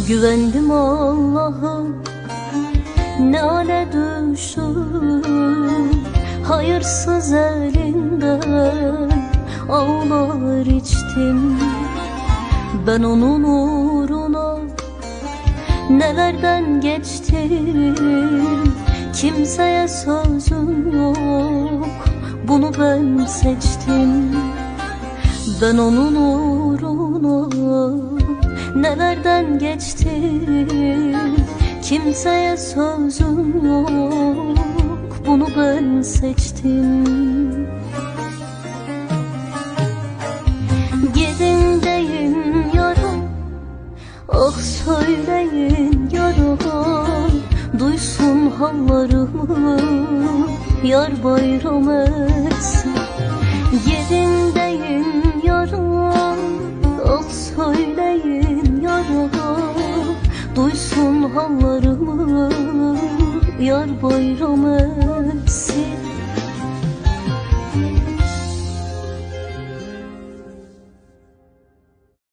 Güvendim Allah'ım, ne hale düştüm. Hayırsız elinden ağlar içtim. Ben onun uğruna nelerden geçtim. Kimseye sözüm yok, bunu ben seçtim. Ben onun uğruna nelerden geçtim. Kimseye sözüm yok, bunu ben seçtim. Gidin deyin yara, ah söyleyin yara, duysun hallarımı, yar bayram etsin. Gidin deyin yara, ah söyleyin yara, duysun hallarımı, yar bayram etsin.